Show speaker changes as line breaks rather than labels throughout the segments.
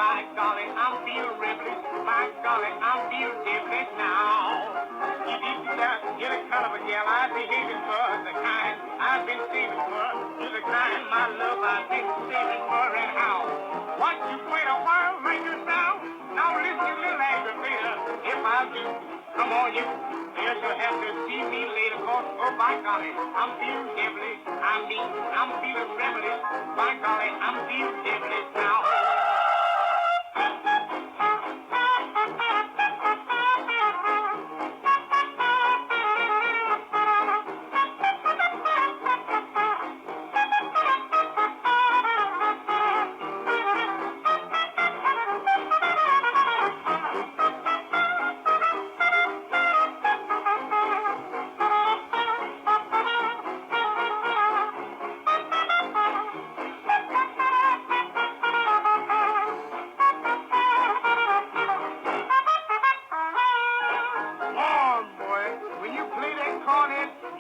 By golly, I'm feeling rebellious. By golly, I'm feeling devilish now. If you get a kind of a gal I've been behaving for, the kind I've been saving for, you're the kind, my love, I've been saving for, and how? Once you wait a while, make your sound. Now listen, you little aggravator. If I do, come on, you. Yes, you'll have to see me later, cause, oh, by golly, I'm feeling devilish. I'm feeling rebellious. By golly, I'm feeling devilish now.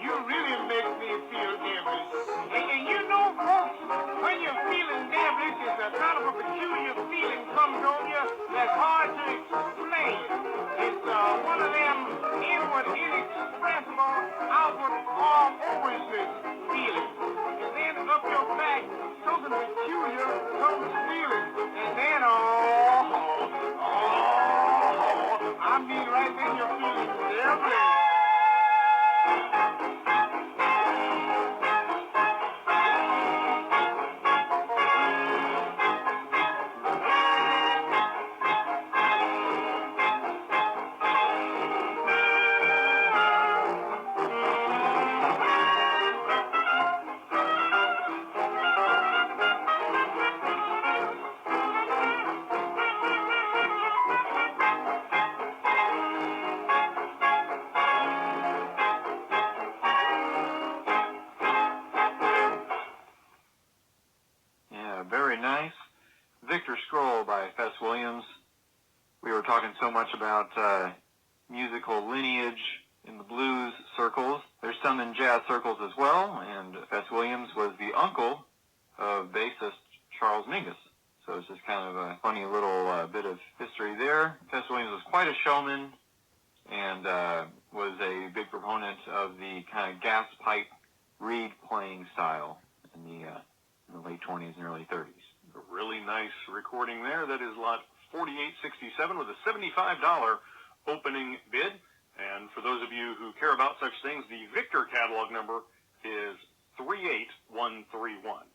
You really make me feel devilish. And you know, folks, when you're feeling devilish, it's a kind of a peculiar feeling comes on you that's hard to explain. It's one of them inward, inexpressible, outward, all overless feelings. And then up your back, something peculiar comes feeling. And then, I mean right then you're feeling devilish.
Very nice. Victor Scroll by Fess Williams. We were talking so much about musical lineage in the blues circles. There's some in jazz circles as well, and Fess Williams was the uncle of bassist Charles Mingus. So it's just kind of a funny little bit of history there. Fess Williams was quite a showman and was a big proponent of the kind of gas pipe reed playing style in the late 20s and early 30s.
A really nice recording there. That is lot 4867 with a $75 opening bid. And for those of you who care about such things, the Victor catalog number is 38131.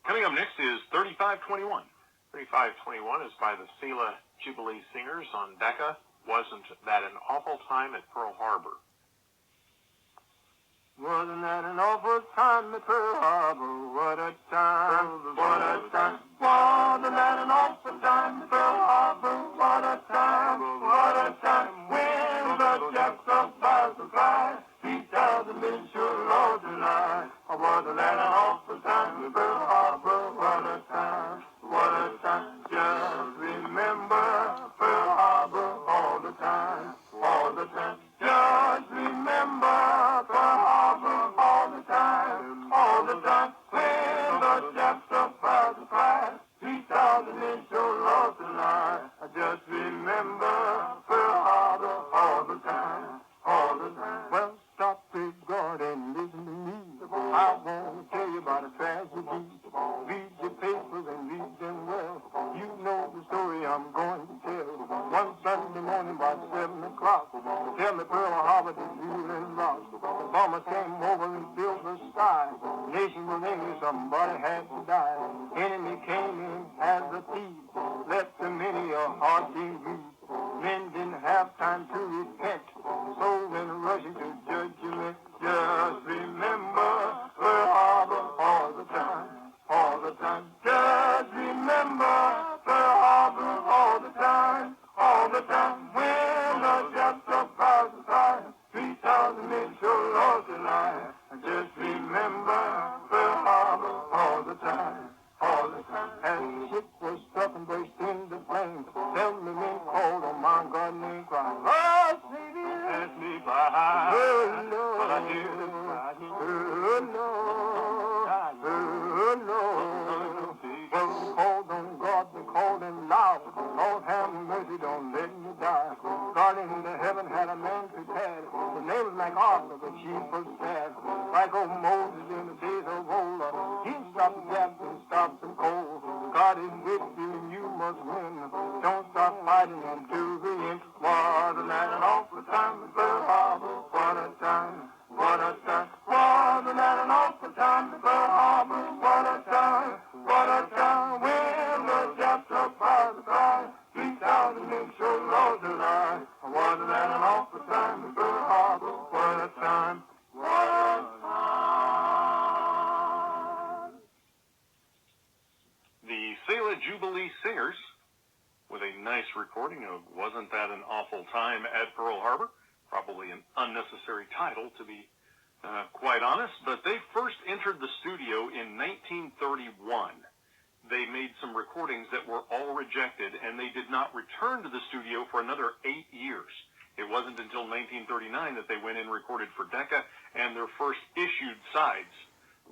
Coming up next is 3521.
3521 is by the Sela Jubilee Singers on Decca. Wasn't that an awful time at Pearl Harbor?
Wasn't that an awful time at Pearl Harbor? What a time, what a time. Wasn't that an awful time at Pearl Harbor? What a time, what a time. When the Japs of by surprise, 3,000 men sure lost their lives. Wasn't that an awful time at Pearl Harbor? What a time, what a time. Just remember Pearl Harbor all the time, all the time. Just remember Pearl Harbor all the time, when the Japs of cold. God is with you and you must win. Don't stop fighting until the end. What a night and awful time at Pearl Harbor. What a time, what a time. What a night and awful time at Pearl Harbor. What a time, what a time. When the Japs up by the sky, 3,000 men sure Lord deny. What a night and awful time at Pearl Harbor. What a time, what a time.
The Selah Jubilee Singers with a nice recording of Wasn't That an Awful Time at Pearl Harbor? Probably an unnecessary title, to be quite honest, but they first entered the studio in 1931. They made some recordings that were all rejected, and they did not return to the studio for another 8 years. It wasn't until 1939 that they went in and recorded for Decca, and their first issued sides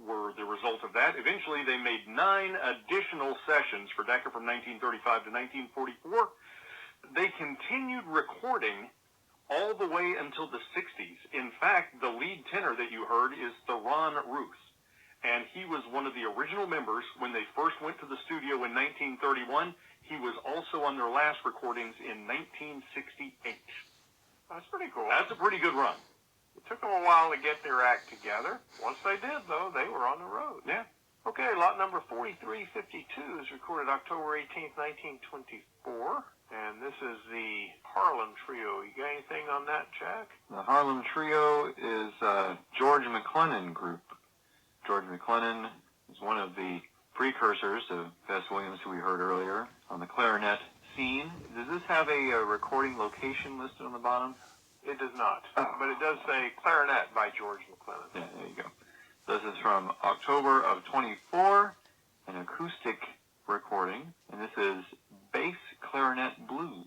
were the result of that. Eventually, they made 9 additional sessions for Decca from 1935 to 1944. They continued recording all the way until the 60s. In fact, the lead tenor that you heard is Theron Ruth, and he was one of the original members when they first went to the studio in 1931. He was also on their last recordings in 1968.
That's pretty cool.
That's a pretty good run.
It took them a while to get their act together. Once they did, though, they were on the road.
Yeah.
Okay, lot number 4352 is recorded October 18th, 1924. And this is the Harlem Trio. You got anything on that, Jack?
The Harlem Trio is a George McClellan group. George McClellan is one of the precursors of Fess Williams, who we heard earlier, on the clarinet scene. Does this have a recording location listed on the bottom?
It does not,
Oh.
but it does say clarinet by George McClellan.
Yeah, there you go. This is from October of 24, an acoustic recording, and this is Bass Clarinet Blues.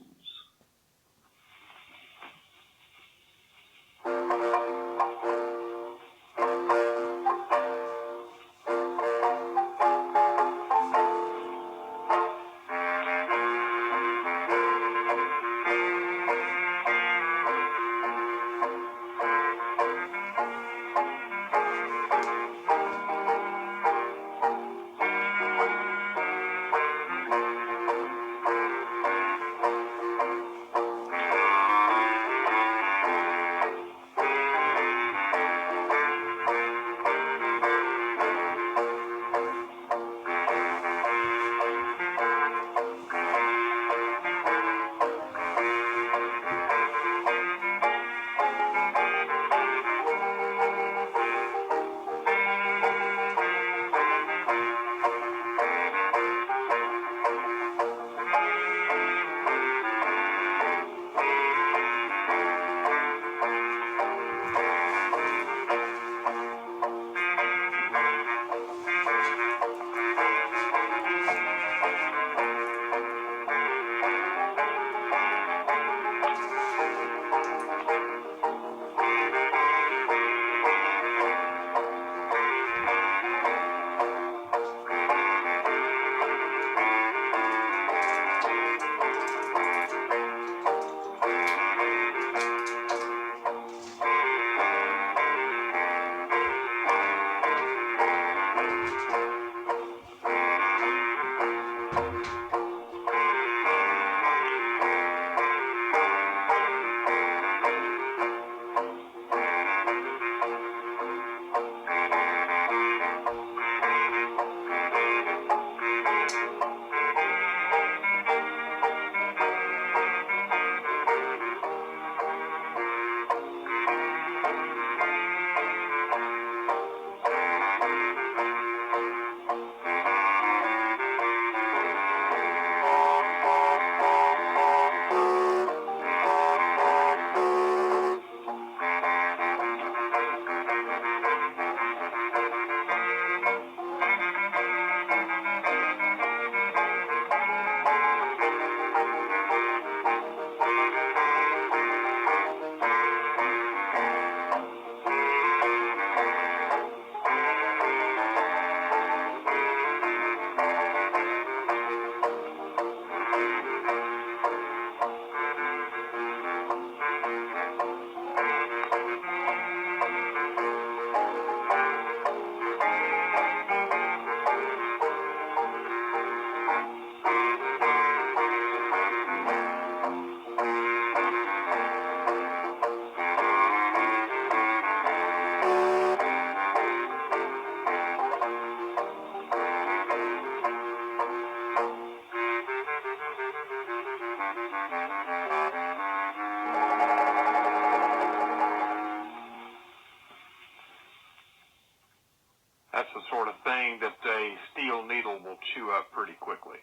quickly.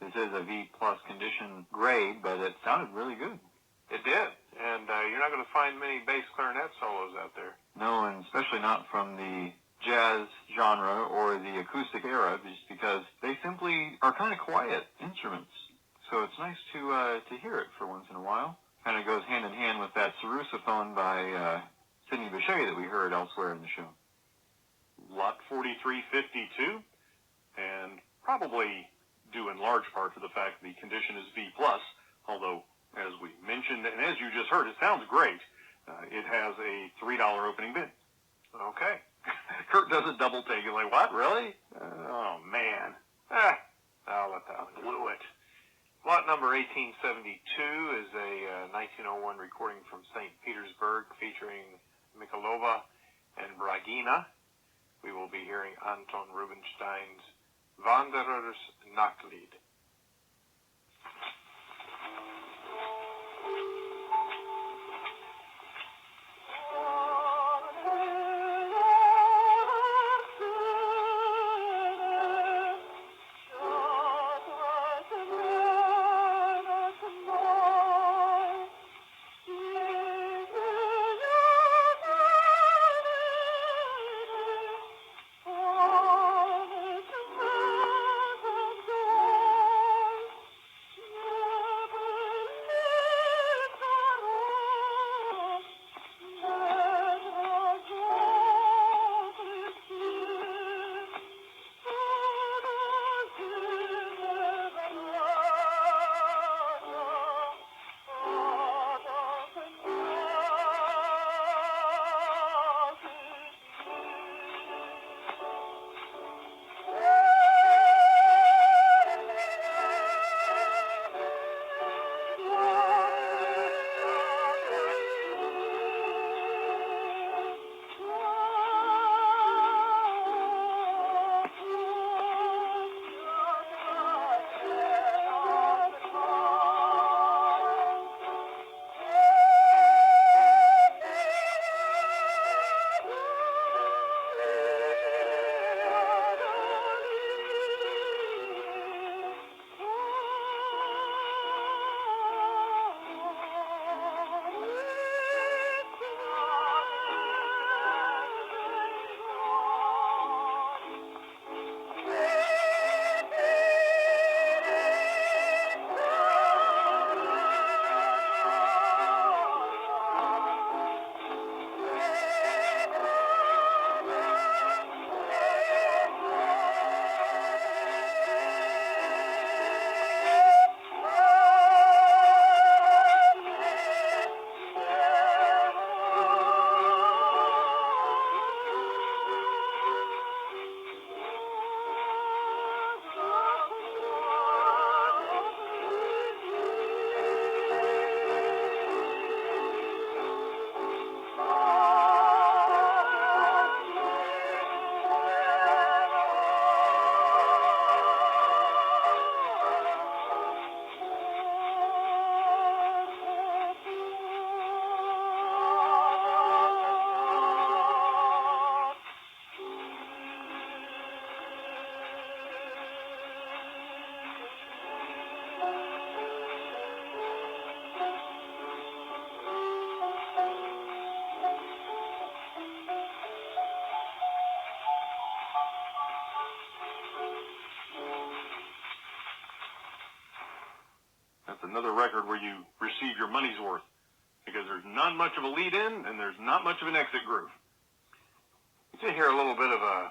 This is a V plus condition grade, but it sounded really good.
It did, and you're not going to find many bass clarinet solos out there.
No, and especially not from the jazz genre or the acoustic era, just because they simply are kind of quiet instruments. So it's nice to hear it for once in a while. Kind of goes hand in hand with that Sarrusophone by Sidney Bechet that we heard elsewhere in the show.
Lot 4352, and probably due in large part to the fact the condition is V+, although, as we mentioned, and as you just heard, it sounds great. It has a $3 opening bid.
Okay.
Kurt does a double take. You're like, what, really? Oh, man.
I'll let that one blew it. Lot number 1872 is a 1901 recording from St. Petersburg featuring Mikhailova and Bragina. We will be hearing Anton Rubinstein's Wanderer's Nachtlied.
That's another record where you receive your money's worth, because there's not much of a lead-in and there's not much of an exit groove.
You can hear a little bit of a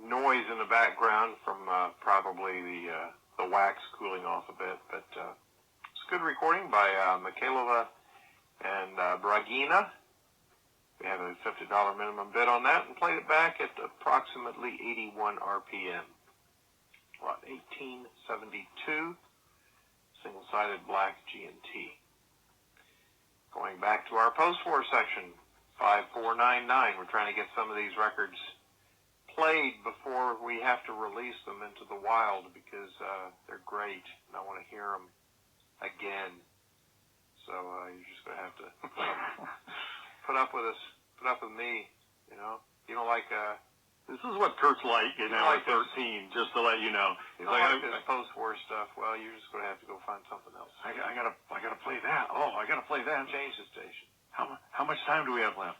noise in the background from probably the wax cooling off a bit, but it's a good recording by Mikhailova and Bragina. We have a $50 minimum bid on that and played it back at approximately 81 RPM. Lot 1872, single-sided black G&T. Going back to our post-war section, 5499. We're trying to get some of these records played before we have to release them into the wild because they're great and I want to hear them again. So you're just going to have to put up with us, put up with me, you know. You don't like
This is what Kurt's like in hour 13, just to let you know.
He's like this post-war stuff. Well, you're just going to have to go find something else.
I gotta play that. Oh, I gotta play that.
Change the station.
How much time do we have left?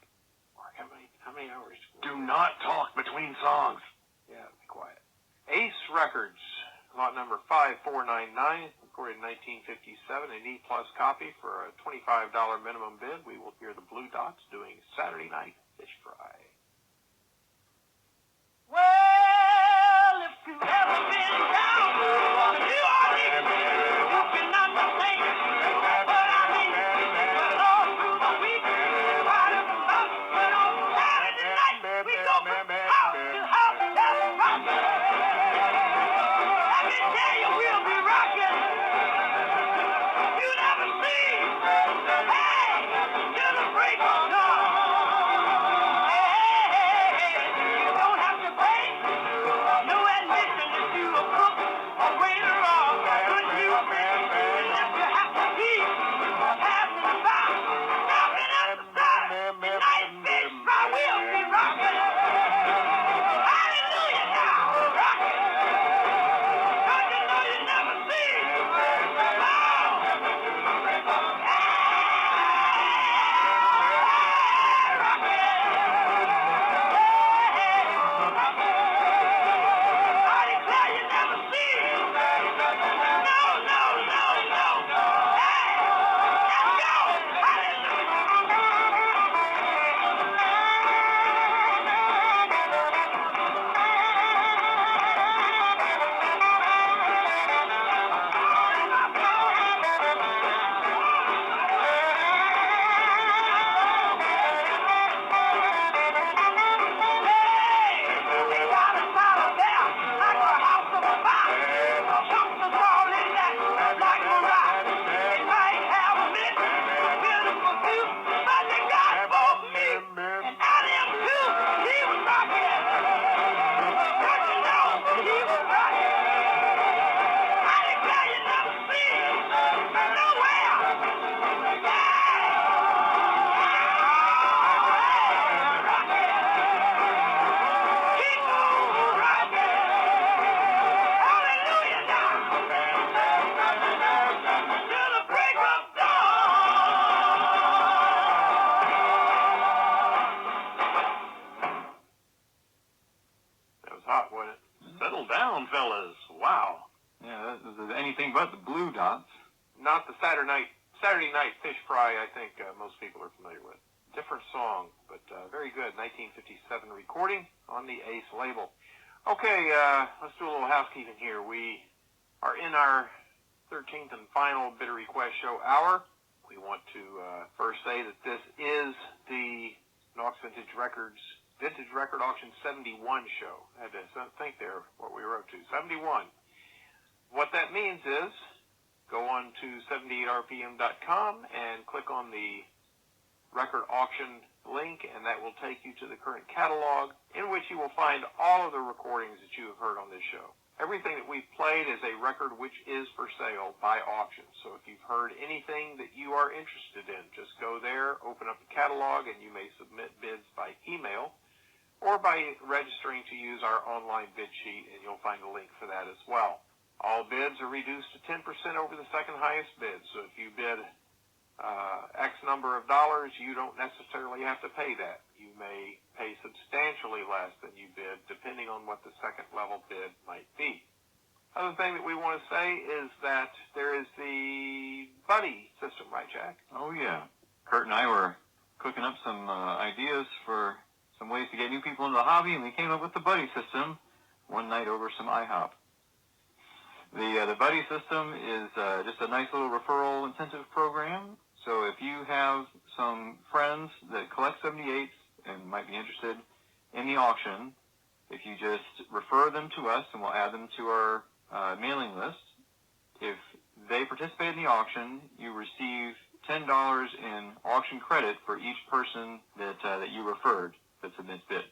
Mark, how many hours?
Do not talk between songs.
Yeah, be quiet. Ace Records, lot number 5499, recorded in 1957, an E-plus copy for a $25 minimum bid. We will hear the Blue Dots doing Saturday Night Fish Fry.
Well, if you've ever been down to New Orleans, you can understand what I mean. But all through the week, right up and up, but on Saturday night, we go from house to house, just rockin'. Let me tell you, we'll be rockin'. You never see. Hey, till the break of dawn. You don't have to pay no admission if you a cook or waiter or good music. If you have to eat, passing the by, stopping at the side, night fish fry will be rocking. Hallelujah now, rocking. Don't you know you never see?
Anything but the Blue Dots.
Not the Saturday Night Fish Fry, I think most people are familiar with. Different song, but very good. 1957 recording on the Ace label. Okay, let's do a little housekeeping here. We are in our 13th and final Bidder Request Show hour. We want to first say that this is the Knox Vintage Record Auction 71 show. I had to think there what we were up to. 71. What that means is go on to 78rpm.com and click on the record auction link, and that will take you to the current catalog, in which you will find all of the recordings that you have heard on this show. Everything that we've played is a record which is for sale by auction. So if you've heard anything that you are interested in, just go there, open up the catalog, and you may submit bids by email or by registering to use our online bid sheet, and you'll find a link for that as well. All bids are reduced to 10% over the second highest bid. So if you bid X number of dollars, you don't necessarily have to pay that. You may pay substantially less than you bid, depending on what the second level bid might be. Other thing that we want to say is that there is the buddy system, right, Jack?
Oh, yeah. Kurt and I were cooking up some ideas for some ways to get new people into the hobby, and we came up with the buddy system one night over some IHOP. The buddy system is just a nice little referral incentive program. So if you have some friends that collect 78s and might be interested in the auction, if you just refer them to us and we'll add them to our mailing list, if they participate in the auction, you receive $10 in auction credit for each person that you referred that submits bids.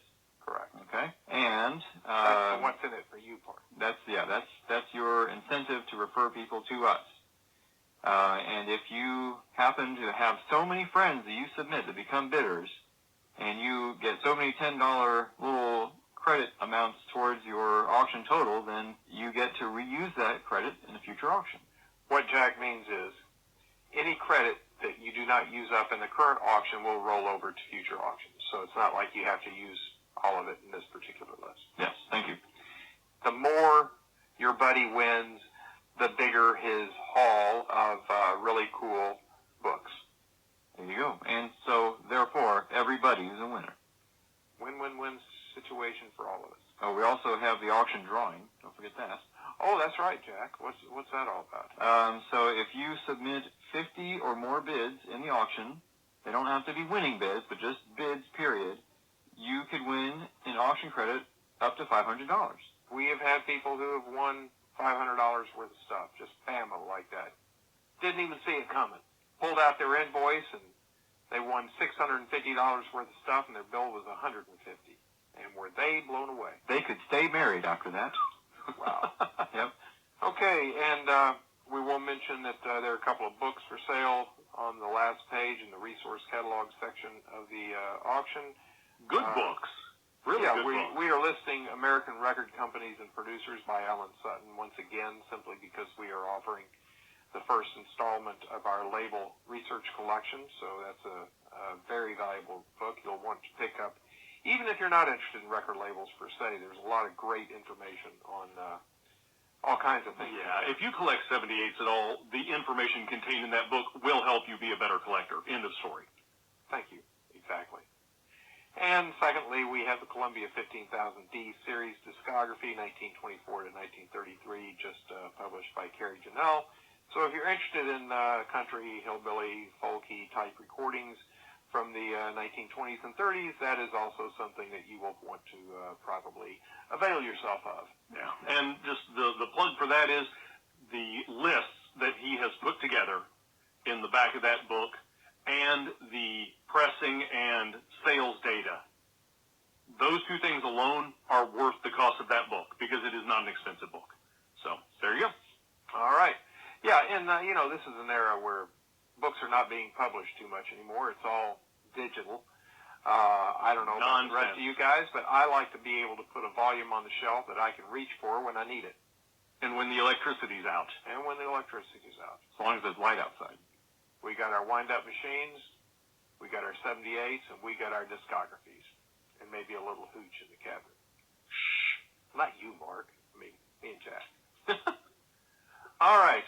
Correct.
Okay, and
that's the what's in it for you part.
That's your incentive to refer people to us. And if you happen to have so many friends that you submit that become bidders, and you get so many $10 little credit amounts towards your auction total, then you get to reuse that credit in a future auction.
What Jack means is any credit that you do not use up in the current auction will roll over to future auctions. So it's not like you have to use all of it in this particular list.
Yes, thank you.
The more your buddy wins, the bigger his haul of really cool books.
There you go. And so, therefore, everybody is a winner.
Win-win-win situation for all of us.
Oh, we also have the auction drawing. Don't forget that.
Oh, that's right, Jack. What's that all about?
So if you submit 50 or more bids in the auction, they don't have to be winning bids, but just bids, period, you could win an auction credit up to $500.
We have had people who have won $500 worth of stuff, just bam, like that. Didn't even see it coming. Pulled out their invoice, and they won $650 worth of stuff, and their bill was $150. And were they blown away?
They could stay married after that.
Wow.
Yep.
Okay, and we will mention that there are a couple of books for sale on the last page in the resource catalog section of the auction.
Good books. Really
Yeah,
good books.
we are listing American Record Companies and Producers by Ellen Sutton once again, simply because we are offering the first installment of our label research collection. So that's a very valuable book you'll want to pick up. Even if you're not interested in record labels per se, there's a lot of great information on all kinds of things.
Yeah, if you collect 78s at all, the information contained in that book will help you be a better collector. End of story.
Thank you. Exactly. And secondly, we have the Columbia 15,000D series discography, 1924 to 1933, just published by Carrie Janelle. So if you're interested in country, hillbilly, folky type recordings from the 1920s and 30s, that is also something that you will want to probably avail yourself of.
Yeah, and just the plug for that is the lists that he has put together in the back of that book and the pressing and sales data. Those two things alone are worth the cost of that book because it is not an expensive book. So there you go.
All right. Yeah, and this is an era where books are not being published too much anymore. It's all digital. I don't know about the rest of you guys, but I like to be able to put a volume on the shelf that I can reach for when I need it.
And when the electricity's out.
And when the electricity's out.
As long as there's light outside.
We got our wind-up machines, we got our 78s, and we got our discographies. And maybe a little hooch in the cabinet. Shh. Not you, Mark. Me and Jack. All right.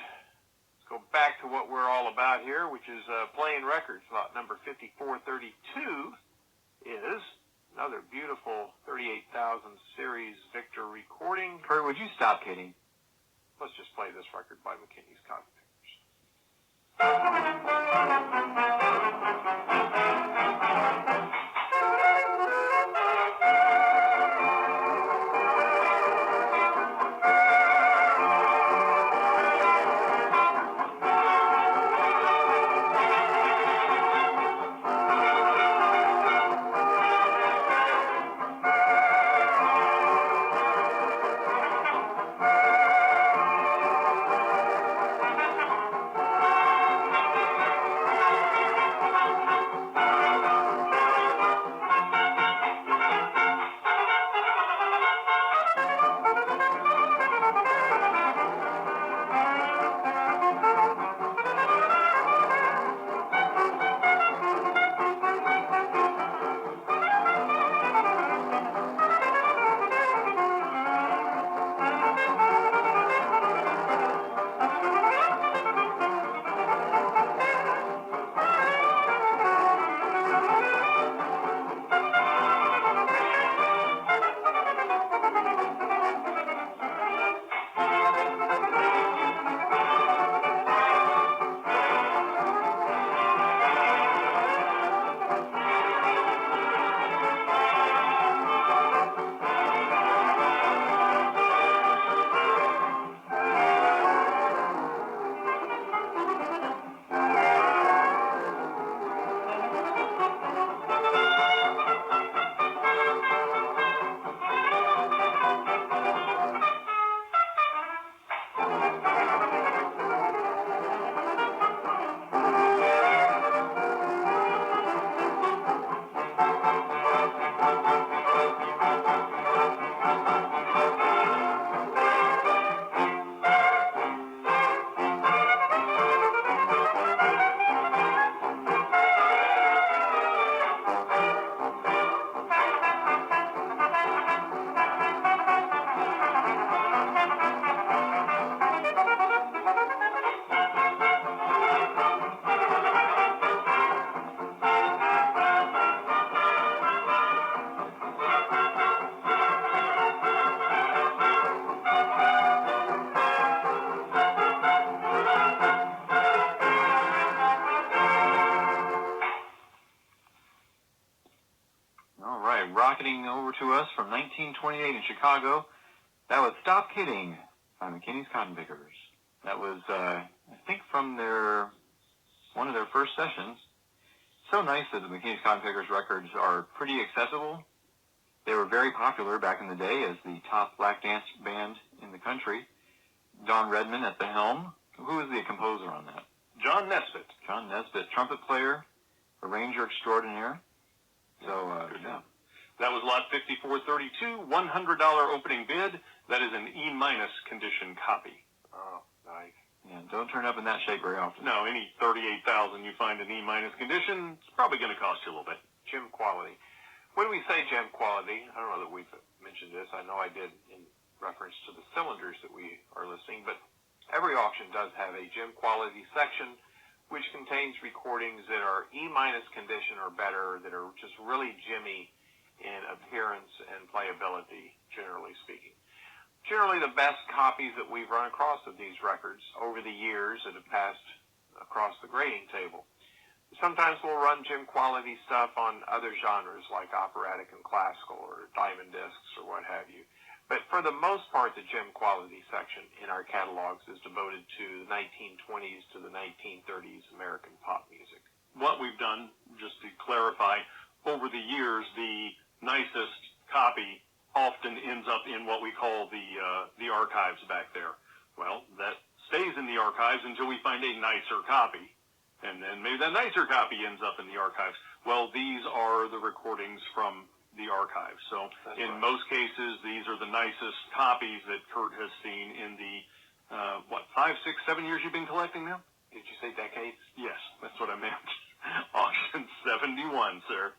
Go back to what we're all about here, which is playing records. Lot number 5432 is another beautiful 38,000 series Victor recording.
Kurt, would you stop kidding?
Let's just play this record by McKinney's Cotton Pickers.
over to us from 1928 in Chicago. That was Stop Kidding by McKinney's Cotton Pickers. That was, I think, from one of their first sessions. So nice that the McKinney's Cotton Pickers records are pretty accessible. They were very popular back in the day as the top black dance band in the country. Don Redman at the helm. Who was the composer on that?
John Nesbitt.
John Nesbitt, trumpet player, arranger extraordinaire. So, yeah.
That was lot 5432, $100 opening bid. That is an E- condition copy.
Oh, nice.
Yeah, don't turn up in that shape very often.
No, any 38,000 you find in E- condition, it's probably going to cost you a little bit.
Gem quality. When we say gem quality, I don't know that we've mentioned this. I know I did in reference to the cylinders that we are listing, but every auction does have a gem quality section which contains recordings that are E- condition or better, that are just really gemmy in appearance and playability, generally speaking. Generally, the best copies that we've run across of these records over the years that have passed across the grading table. Sometimes we'll run gem quality stuff on other genres like operatic and classical or diamond discs or what have you. But for the most part, the gem quality section in our catalogs is devoted to the 1920s to the 1930s American pop music.
What we've done, just to clarify, over the years, the nicest copy often ends up in what we call the archives back there. Well, that stays in the archives until we find a nicer copy. And then maybe that nicer copy ends up in the archives. Well, these are the recordings from the archives. So in most cases, these are the nicest copies that Kurt has seen in the, 5, 6, 7 years you've been collecting them?
Did you say decades?
Yes, that's what I meant. Auction 71, sir.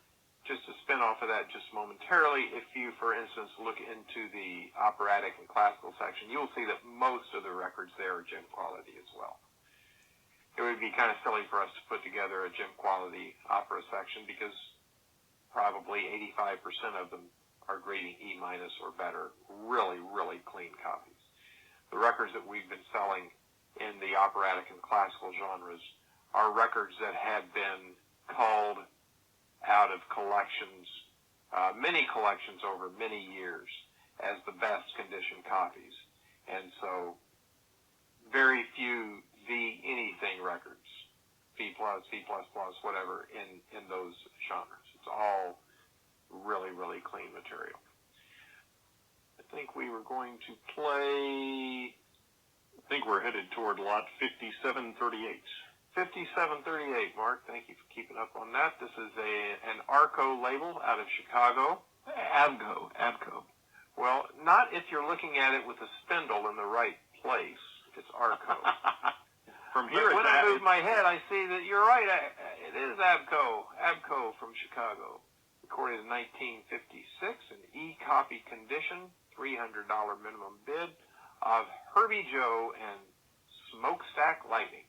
Just to spin off of that just momentarily, if you, for instance, look into the operatic and classical section, you'll see that most of the records there are gem quality as well. It would be kind of silly for us to put together a gem quality opera section because probably 85% of them are grading E- or better, really, really clean copies. The records that we've been selling in the operatic and classical genres are records that had been culled out of collections, many collections over many years as the best condition copies. And so very few V anything records, V+, V++, whatever, in those genres. It's all really, really clean material. I think we were going to play...
I think we're headed toward lot 5738.
5738, Mark. Thank you for keeping up on that. This is an Arco label out of Chicago.
Abco.
Well, not if you're looking at it with a spindle in the right place. It's Arco.
From here,
when I move my head, I see that you're right. It is Abco. Abco from Chicago. Recorded in 1956 in E-copy condition, $300 minimum bid of Herbie Joe and Smokestack Lightning.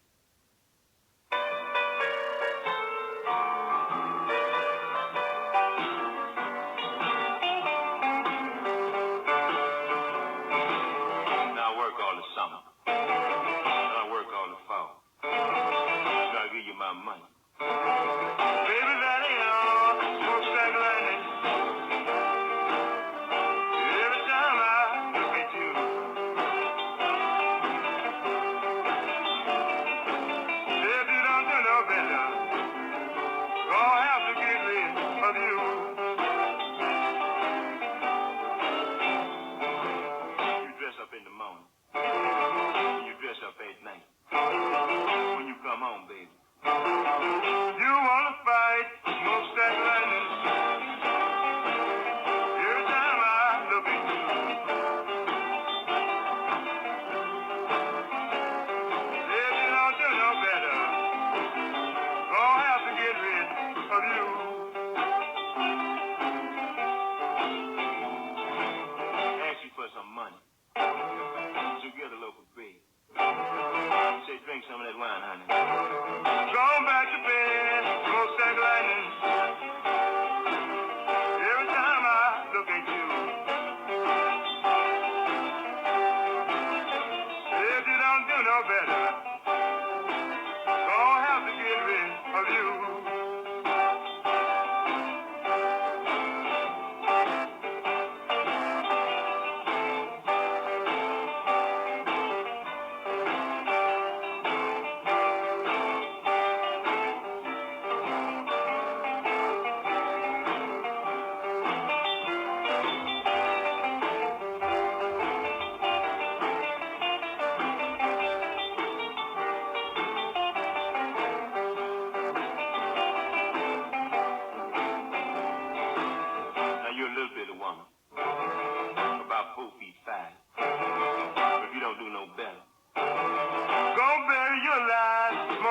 Now I work all the summer. Then I work all the fall. So I give you my money.
Baby, that ain't smokestack lightning. Every time I look at you, if you don't do no better, gonna have to get rid of you.
You dress up in the morning. You dress up at night. When you come home, baby.
You wanna fight smokestack lightning. Every time I look at you, if you don't do no better, gonna have to get rid of you.
Ask you for some money. So get a loaf of bread. Say, drink some of that wine, honey.
Going back to bed, smokestack lightning. Every time I look at you, if you don't do no better, gonna have to get rid of you.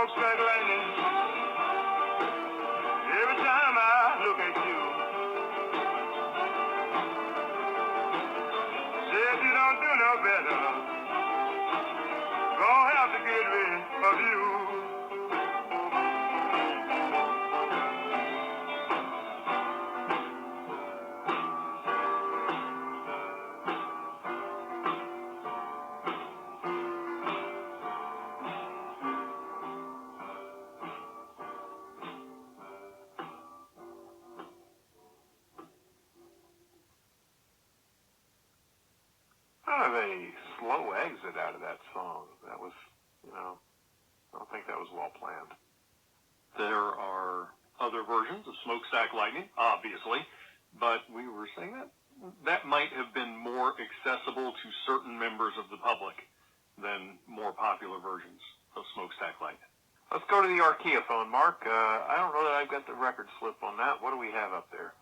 smokestack lightning. Every time I look at you, said you don't do no better. Gonna have to get rid of you.
Kind of a slow exit out of that song. That was, I don't think that was well planned.
There are other versions of Smokestack Lightning, obviously, but we were saying that might have been more accessible to certain members of the public than more popular versions of Smokestack Lightning.
Let's go to the Archaeophone, Mark. I don't know that I've got the record slip on that. What do we have up there?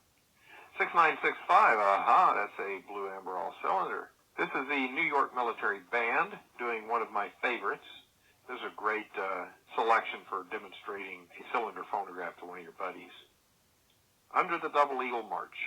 6965. Aha, that's a Blue Amber all cylinder. This is the New York Military Band doing one of my favorites. This is a great selection for demonstrating a cylinder phonograph to one of your buddies. Under the Double Eagle March.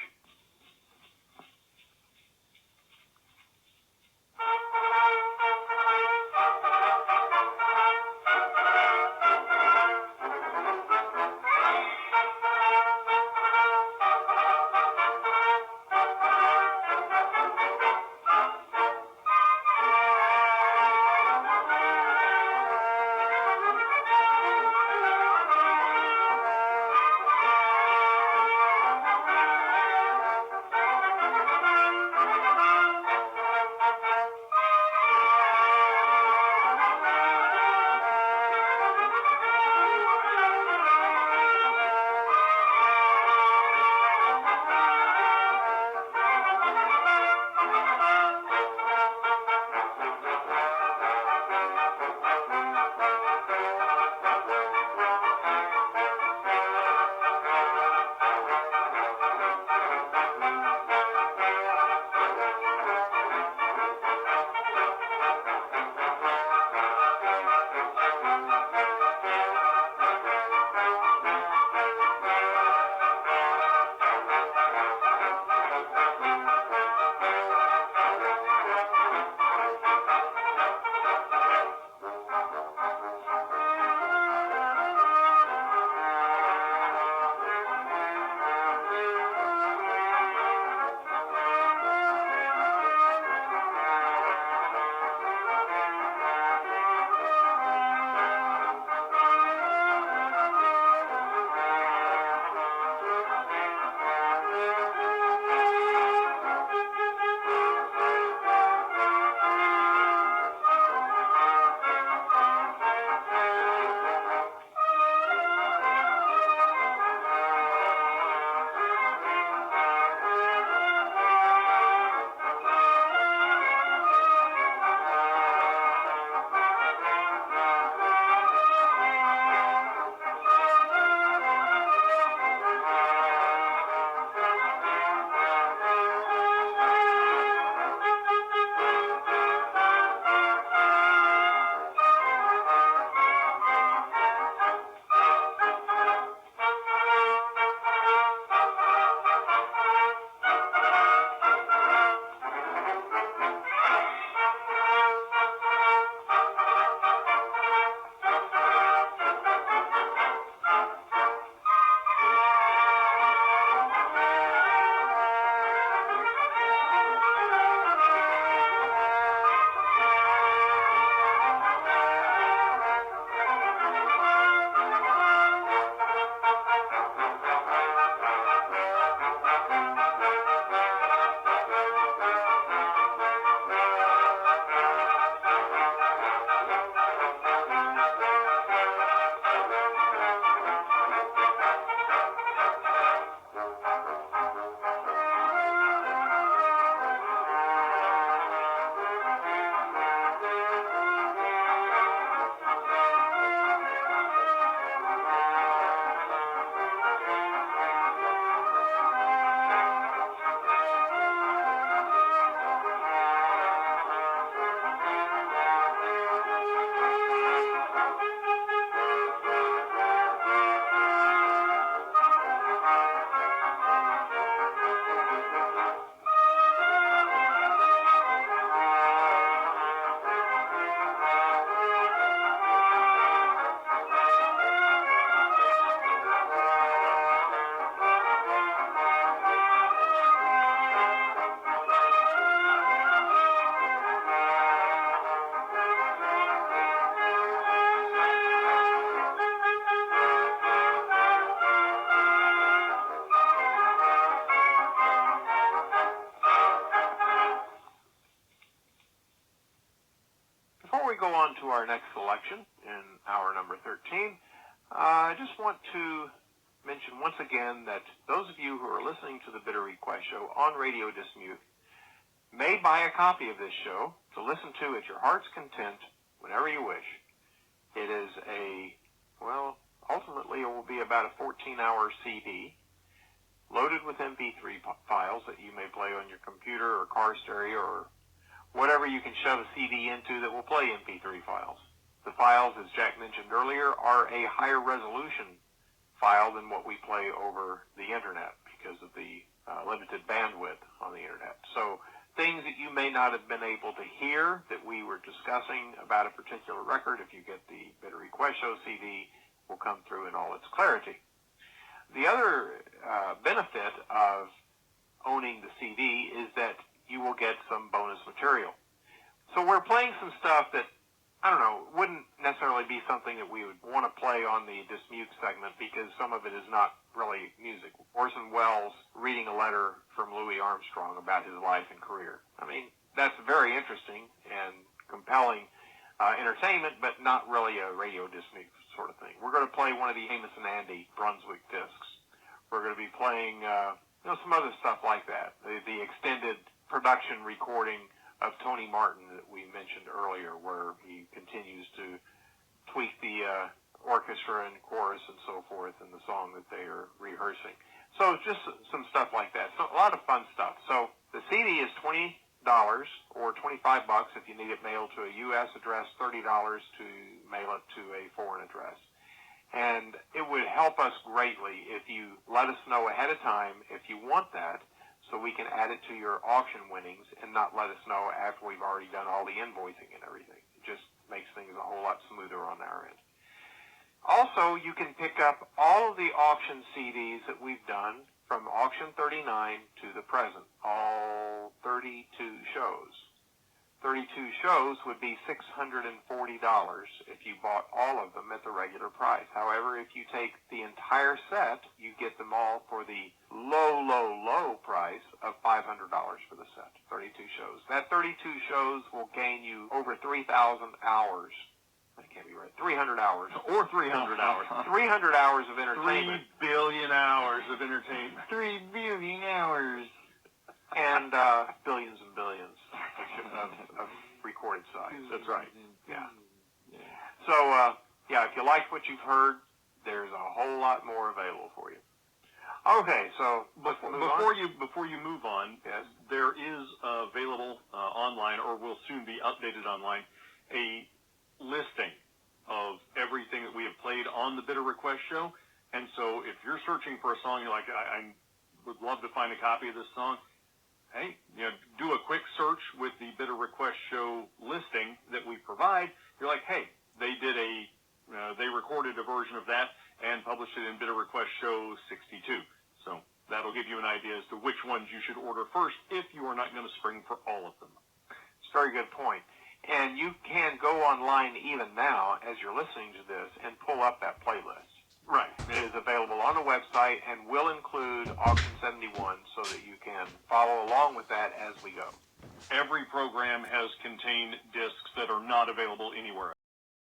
selection in hour number 13. I just want to mention once again that those of you who are listening to the Bitter Request Show on Radio Dismute may buy a copy of this show to listen to at your heart's content whenever you wish. It is ultimately it will be about a 14-hour CD loaded with MP3 files that you may play on your computer or car stereo or whatever you can shove a CD into that will play MP3 files. The files, as Jack mentioned earlier, are a higher resolution file than what we play over the internet because of the limited bandwidth on the internet. So things that you may not have been able to hear that we were discussing about a particular record, if you get the Bitter Request Show CD, will come through in all its clarity. The other benefit of owning the CD is that you will get some bonus material. So we're playing some stuff that, I don't know, wouldn't necessarily be something that we would want to play on the Dismute segment because some of it is not really music. Orson Welles reading a letter from Louis Armstrong about his life and career. I mean, that's very interesting and compelling entertainment, but not really a Radio Dismute sort of thing. We're going to play one of the Amos and Andy Brunswick discs. We're going to be playing some other stuff like that. The extended production recording of Tony Martin that we mentioned earlier, where he continues to tweak the orchestra and chorus and so forth in the song that they are rehearsing. So just some stuff like that. So a lot of fun stuff. So the CD is $20 or $25 if you need it mailed to a U.S. address, $30 to mail it to a foreign address. And it would help us greatly if you let us know ahead of time if you want that, so we can add it to your auction winnings and not let us know after we've already done all the invoicing and everything. It just makes things a whole lot smoother on our end. Also, you can pick up all of the auction CDs that we've done from auction 39 to the present, all 32 shows. 32 shows would be $640 if you bought all of them at the regular price. However, if you take the entire set, you get them all for the low, low, low price of $500 for the set, 32 shows. That 32 shows will gain you over 3,000 hours. That can't be right. 300 hours. Or 300 hours. 300 hours of entertainment.
3 billion hours of entertainment.
3 billion hours.
And billions and billions of recorded size.
That's right.
Yeah. So, if you liked what you've heard, there's a whole lot more available for you. Okay, so
Before you move on,
Yes.
there is available online, or will soon be updated online, a listing of everything that we have played on the Bitter Request Show. And so if you're searching for a song, you're like, I would love to find a copy of this song, hey, do a quick search with the Bitter Request Show listing that we provide. You're like, hey, they recorded a version of that and published it in Bitter Request Show 62. So that'll give you an idea as to which ones you should order first if you are not going to spring for all of them.
It's a very good point. And you can go online even now as you're listening to this and pull up that playlist.
Right.
It is available on the website and will include Auction 71 so that you can follow along with that as we go.
Every program has contained discs that are not available anywhere